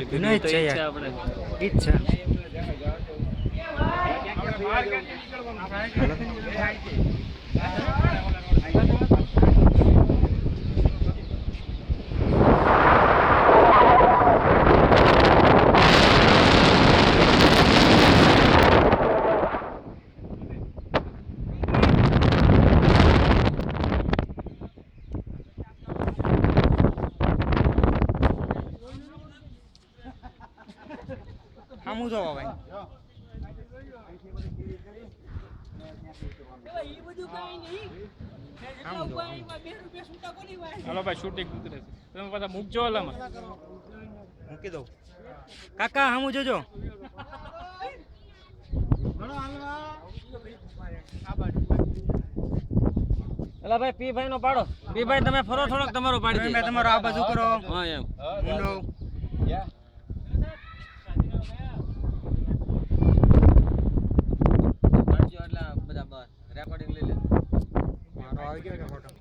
વિનોદ છે યાર આપણે ઈ જ છે આમું જોવા ભાઈ હાલો ભાઈ શૂટિંગ ઉતરે છે તમે પાછા મૂકજો ઓલામાં મૂકી દઉં કાકા આમું જોજો એલા ભાઈ પી ભાઈ નો પાડો પી ભાઈ તમે ફરો થોડોક તમારો પાડી દે મેં તમારો આ બાજુ કરો હા એમ મુંડો પાડજો એટલે બધા બસ રેકોર્ડિંગ લઈ લે મારો આવી ગયો કે ફોટો